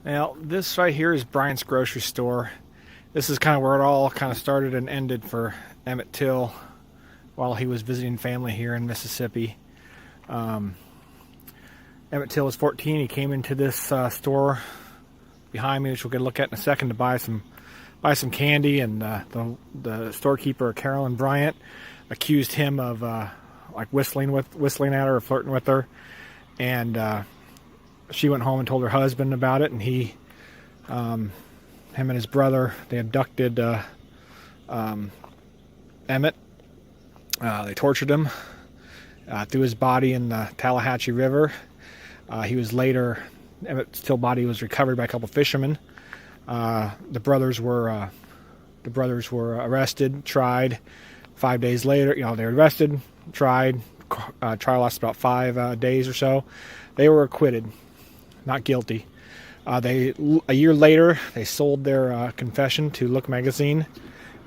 Now, this right here is Bryant's grocery store. This is kind of where it all kind of started and ended for Emmett Till while he was visiting family here in Mississippi. Emmett Till was 14. He came into this store behind me, which we'll get a look at in a second, to buy some candy, and the storekeeper, Carolyn Bryant, accused him of like whistling at her or flirting with her, and she went home and told her husband about it, and him and his brother, they abducted Emmett. They tortured him, threw his body in the Tallahatchie River. Emmett Till's body was recovered by a couple fishermen. The brothers were arrested, tried. 5 days later, they were arrested, tried. Trial lasted about 5 days or so. They were acquitted, not guilty. A year later, they sold their confession to Look magazine,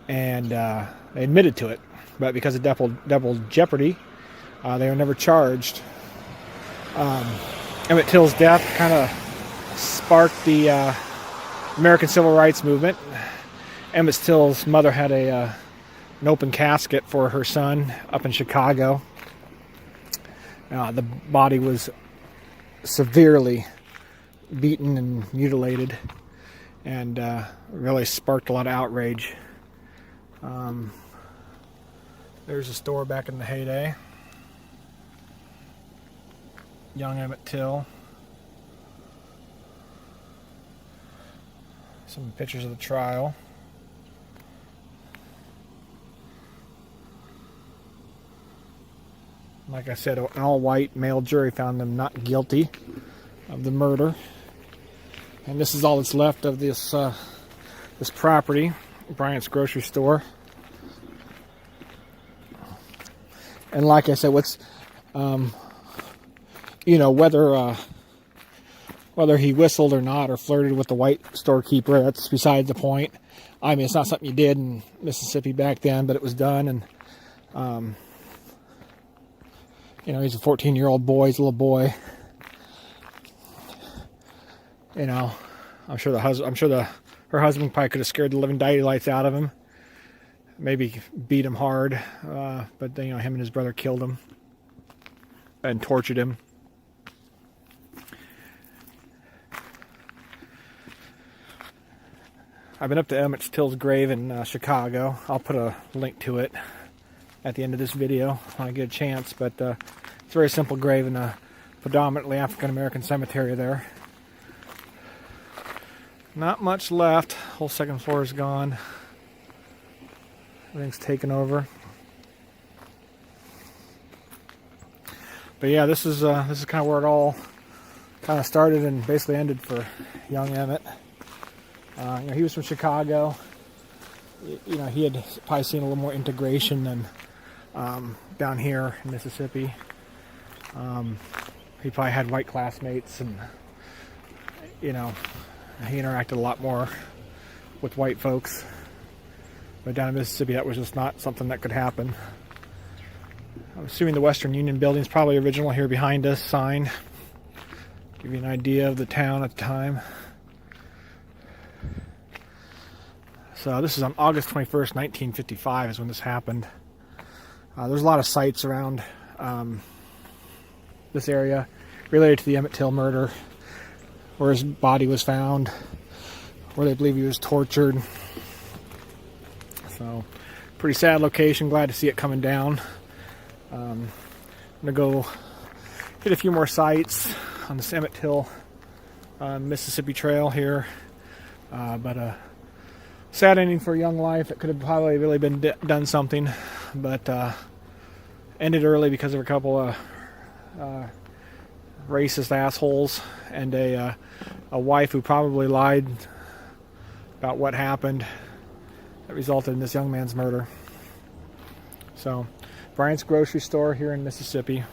and they admitted to it. But because of double jeopardy, they were never charged. Emmet Till's death kind of sparked the American Civil Rights Movement. Emmet Till's mother had an open casket for her son up in Chicago. The body was severely beaten and mutilated, and really sparked a lot of outrage. There's a store back in the heyday. Young Emmet Till. Some pictures of the trial. Like I said, an all-white male jury found them not guilty of the murder. And this is all that's left of this property, Bryant's grocery store. And like I said, whether he whistled or not, or flirted with the white storekeeper, that's beside the point. I mean, it's not something you did in Mississippi back then, but it was done. And he's a 14-year-old boy. He's a little boy. I'm sure her husband probably could have scared the living daylights out of him. Maybe beat him hard, but then, him and his brother killed him and tortured him. I've been up to Emmett Till's grave in Chicago. I'll put a link to it at the end of this video when I get a chance, but it's a very simple grave in a predominantly African-American cemetery there. Not much left. Whole second floor is gone. Everything's taken over. But yeah, this is kind of where it all kind of started and basically ended for young Emmett. He was from Chicago. He had probably seen a little more integration than down here in Mississippi. He probably had white classmates, and he interacted a lot more with white folks. But down in Mississippi, that was just not something that could happen. I'm assuming the Western Union building's probably original here behind us, sign. Give you an idea of the town at the time. So this is on August 21st, 1955 is when this happened. There's a lot of sites around this area related to the Emmet Till murder, where his body was found, where they believe he was tortured. So, pretty sad location. Glad to see it coming down. I'm going to go hit a few more sites on the Emmet Till Mississippi Trail here. But sad ending for a young life. It could have probably really been done something, but ended early because of a couple of racist assholes and a wife who probably lied about what happened that resulted in this young man's murder. So, Bryant's grocery store here in Mississippi.